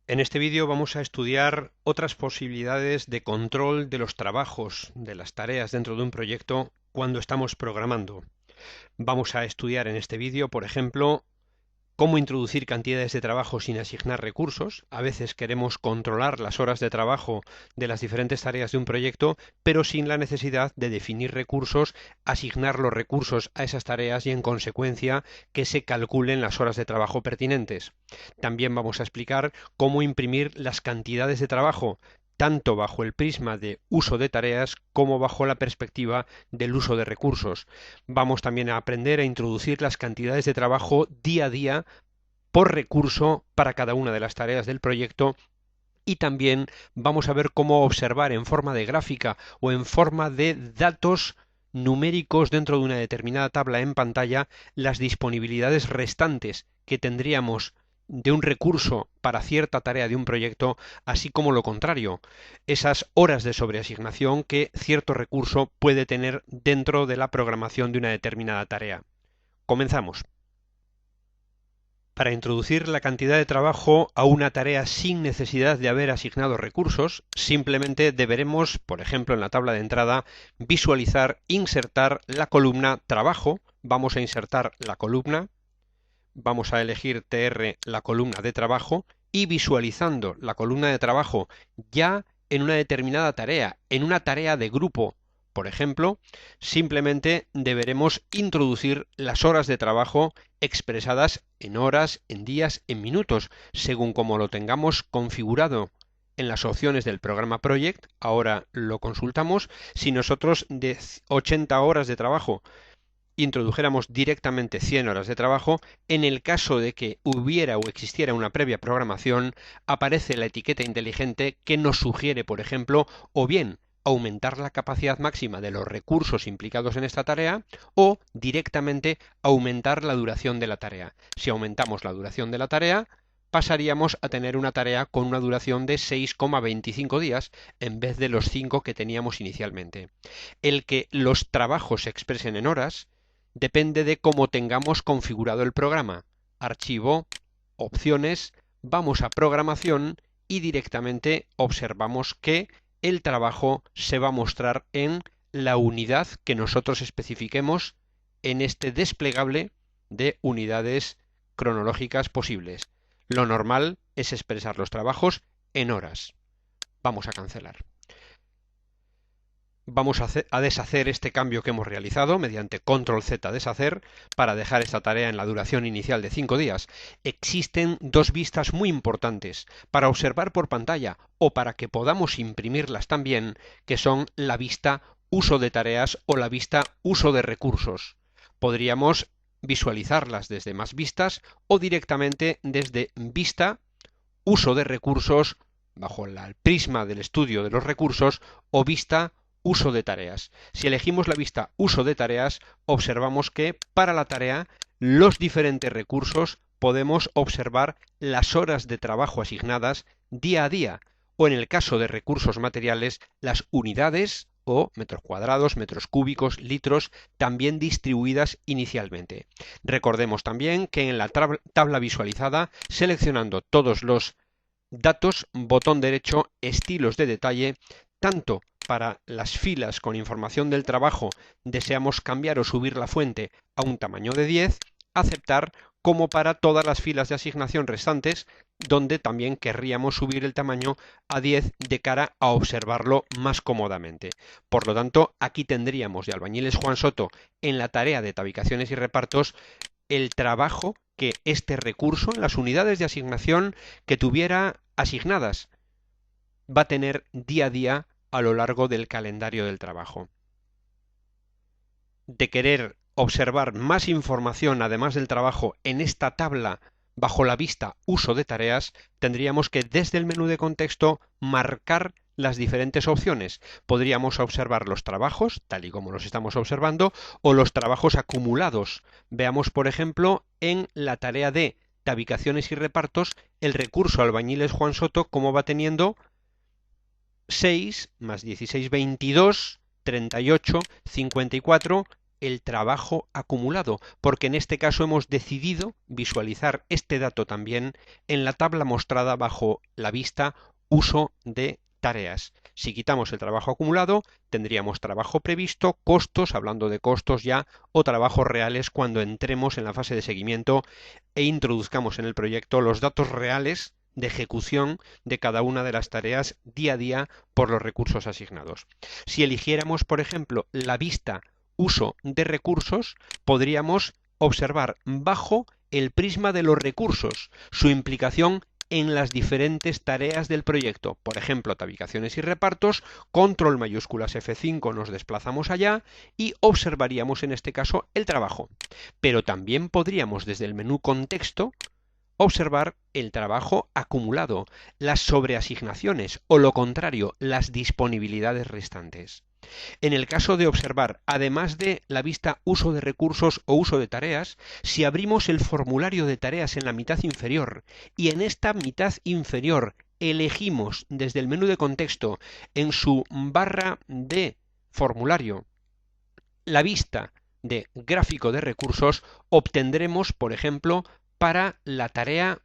En este vídeo vamos a estudiar otras posibilidades de control de los trabajos, de las tareas dentro de un proyecto cuando estamos programando. Vamos a estudiar en este vídeo, por ejemplo, cómo introducir cantidades de trabajo sin asignar recursos. A veces queremos controlar las horas de trabajo de las diferentes tareas de un proyecto, pero sin la necesidad de definir recursos, asignar los recursos a esas tareas y, en consecuencia, que se calculen las horas de trabajo pertinentes. También vamos a explicar cómo imprimir las cantidades de trabajo tanto bajo el prisma de uso de tareas como bajo la perspectiva del uso de recursos. Vamos también a aprender a introducir las cantidades de trabajo día a día por recurso para cada una de las tareas del proyecto y también vamos a ver cómo observar en forma de gráfica o en forma de datos numéricos dentro de una determinada tabla en pantalla las disponibilidades restantes que tendríamos de un recurso para cierta tarea de un proyecto, así como lo contrario, esas horas de sobreasignación que cierto recurso puede tener dentro de la programación de una determinada tarea. Comenzamos. Para introducir la cantidad de trabajo a una tarea sin necesidad de haber asignado recursos, simplemente deberemos, por ejemplo en la tabla de entrada, visualizar, insertar la columna trabajo. Vamos a insertar la columna, vamos a elegir TR la columna de trabajo y visualizando la columna de trabajo ya en una determinada tarea, en una tarea de grupo, por ejemplo, simplemente deberemos introducir las horas de trabajo expresadas en horas, en días, en minutos, según como lo tengamos configurado en las opciones del programa Project. Ahora lo consultamos. Si nosotros de 80 horas de trabajo introdujéramos directamente 100 horas de trabajo, en el caso de que hubiera o existiera una previa programación, aparece la etiqueta inteligente que nos sugiere, por ejemplo, o bien aumentar la capacidad máxima de los recursos implicados en esta tarea o directamente aumentar la duración de la tarea. Si aumentamos la duración de la tarea, pasaríamos a tener una tarea con una duración de 6,25 días en vez de los 5 que teníamos inicialmente. El que los trabajos se expresen en horas depende de cómo tengamos configurado el programa. Archivo, opciones, vamos a programación y directamente observamos que el trabajo se va a mostrar en la unidad que nosotros especifiquemos en este desplegable de unidades cronológicas posibles. Lo normal es expresar los trabajos en horas. Vamos a cancelar. Vamos a deshacer este cambio que hemos realizado mediante Control Z deshacer para dejar esta tarea en la duración inicial de 5 días. Existen dos vistas muy importantes para observar por pantalla o para que podamos imprimirlas también, que son la vista uso de tareas o la vista uso de recursos. Podríamos visualizarlas desde más vistas o directamente desde vista uso de recursos bajo el prisma del estudio de los recursos o vista uso de tareas. Si elegimos la vista uso de tareas, observamos que para la tarea los diferentes recursos podemos observar las horas de trabajo asignadas día a día o en el caso de recursos materiales las unidades o metros cuadrados, metros cúbicos, litros, también distribuidas inicialmente. Recordemos también que en la tabla visualizada, seleccionando todos los datos, botón derecho, estilos de detalle, tanto para las filas con información del trabajo deseamos cambiar o subir la fuente a un tamaño de 10, aceptar, como para todas las filas de asignación restantes, donde también querríamos subir el tamaño a 10 de cara a observarlo más cómodamente. Por lo tanto, aquí tendríamos de Albañiles Juan Soto en la tarea de tabicaciones y repartos el trabajo que este recurso en las unidades de asignación que tuviera asignadas va a tener día a día a lo largo del calendario del trabajo. De querer observar más información además del trabajo en esta tabla bajo la vista uso de tareas, tendríamos que desde el menú de contexto marcar las diferentes opciones. Podríamos observar los trabajos, tal y como los estamos observando, o los trabajos acumulados. Veamos, por ejemplo, en la tarea de tabicaciones y repartos, el recurso Albañiles Juan Soto, cómo va teniendo 6 más 16, 22, 38, 54, el trabajo acumulado, porque en este caso hemos decidido visualizar este dato también en la tabla mostrada bajo la vista uso de tareas. Si quitamos el trabajo acumulado, tendríamos trabajo previsto, costos, hablando de costos ya, o trabajos reales cuando entremos en la fase de seguimiento e introduzcamos en el proyecto los datos reales de ejecución de cada una de las tareas día a día por los recursos asignados. Si eligiéramos, por ejemplo, la vista uso de recursos, podríamos observar bajo el prisma de los recursos su implicación en las diferentes tareas del proyecto. Por ejemplo, tabicaciones y repartos, control mayúsculas F5 nos desplazamos allá y observaríamos en este caso el trabajo. Pero también podríamos desde el menú contexto observar el trabajo acumulado, las sobreasignaciones o lo contrario, las disponibilidades restantes. En el caso de observar, además de la vista uso de recursos o uso de tareas, si abrimos el formulario de tareas en la mitad inferior y en esta mitad inferior elegimos desde el menú de contexto en su barra de formulario la vista de gráfico de recursos, obtendremos, por ejemplo, para la tarea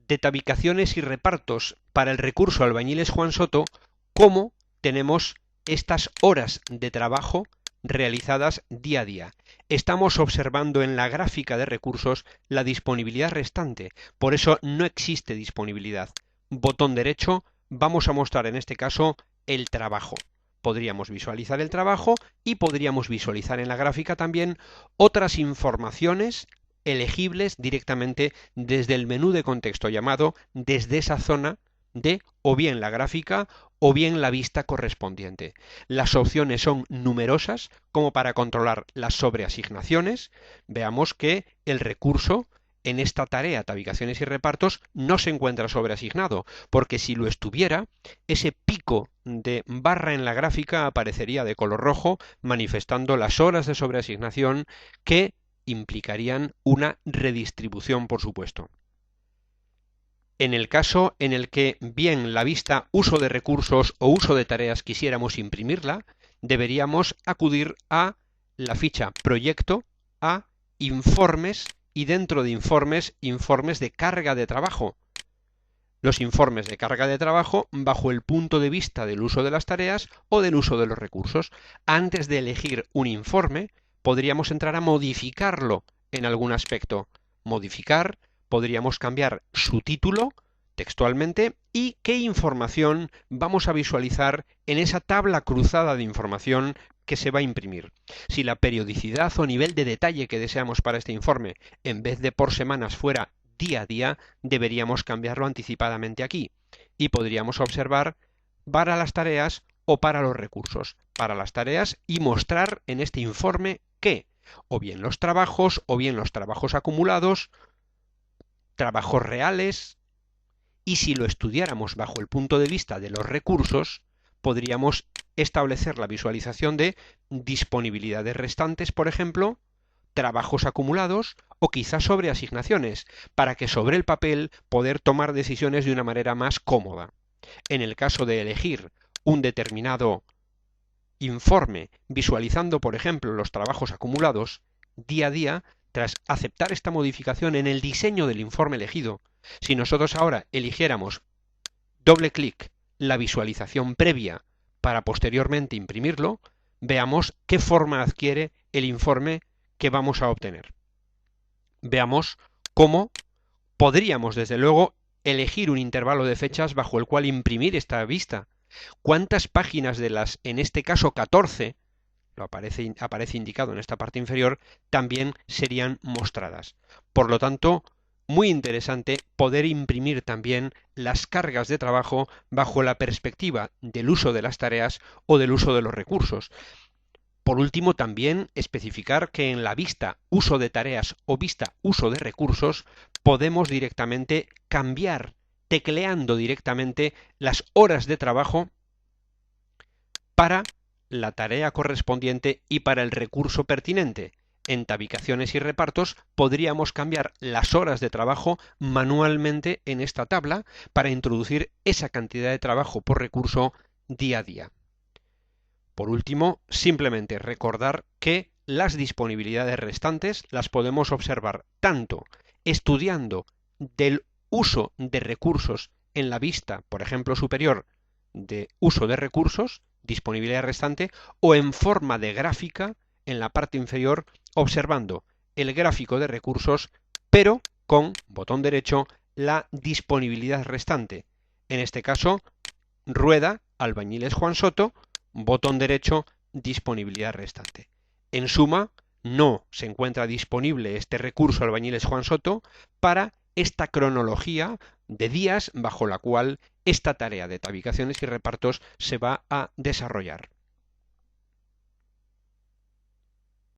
de tabicaciones y repartos para el recurso Albañiles Juan Soto, cómo tenemos estas horas de trabajo realizadas día a día. Estamos observando en la gráfica de recursos la disponibilidad restante, por eso no existe disponibilidad. Botón derecho, vamos a mostrar en este caso el trabajo. Podríamos visualizar el trabajo y podríamos visualizar en la gráfica también otras informaciones elegibles directamente desde el menú de contexto llamado desde esa zona de o bien la gráfica o bien la vista correspondiente. Las opciones son numerosas como para controlar las sobreasignaciones. Veamos que el recurso en esta tarea tabicaciones y repartos no se encuentra sobreasignado, porque si lo estuviera, ese pico de barra en la gráfica aparecería de color rojo, manifestando las horas de sobreasignación que implicarían una redistribución, por supuesto. En el caso en el que bien la vista uso de recursos o uso de tareas quisiéramos imprimirla, deberíamos acudir a la ficha proyecto, a informes y dentro de informes, informes de carga de trabajo. Los informes de carga de trabajo bajo el punto de vista del uso de las tareas o del uso de los recursos. Antes de elegir un informe, podríamos entrar a modificarlo en algún aspecto. Modificar, podríamos cambiar su título textualmente y qué información vamos a visualizar en esa tabla cruzada de información que se va a imprimir. Si la periodicidad o nivel de detalle que deseamos para este informe, en vez de por semanas fuera día a día, deberíamos cambiarlo anticipadamente aquí y podríamos observar para las tareas o para los recursos. Para las tareas y mostrar en este informe que o bien los trabajos acumulados, trabajos reales, y si lo estudiáramos bajo el punto de vista de los recursos, podríamos establecer la visualización de disponibilidades restantes, por ejemplo, trabajos acumulados o quizás sobreasignaciones, para que sobre el papel poder tomar decisiones de una manera más cómoda. En el caso de elegir un determinado informe visualizando, por ejemplo, los trabajos acumulados día a día, tras aceptar esta modificación en el diseño del informe elegido, si nosotros ahora eligiéramos doble clic la visualización previa para posteriormente imprimirlo, veamos qué forma adquiere el informe que vamos a obtener. Veamos cómo podríamos, desde luego, elegir un intervalo de fechas bajo el cual imprimir esta vista. ¿Cuántas páginas de las, en este caso 14, lo aparece indicado en esta parte inferior, también serían mostradas? Por lo tanto, muy interesante poder imprimir también las cargas de trabajo bajo la perspectiva del uso de las tareas o del uso de los recursos. Por último, también especificar que en la vista uso de tareas o vista uso de recursos podemos directamente cambiar, tecleando directamente las horas de trabajo para la tarea correspondiente y para el recurso pertinente. En tabicaciones y repartos podríamos cambiar las horas de trabajo manualmente en esta tabla para introducir esa cantidad de trabajo por recurso día a día. Por último, simplemente recordar que las disponibilidades restantes las podemos observar tanto estudiando del uso de recursos en la vista, por ejemplo, superior de uso de recursos, disponibilidad restante, o en forma de gráfica en la parte inferior, observando el gráfico de recursos, pero con botón derecho la disponibilidad restante. En este caso, rueda Albañiles Juan Soto, botón derecho, disponibilidad restante. En suma, no se encuentra disponible este recurso Albañiles Juan Soto para esta cronología de días bajo la cual esta tarea de tabicaciones y repartos se va a desarrollar.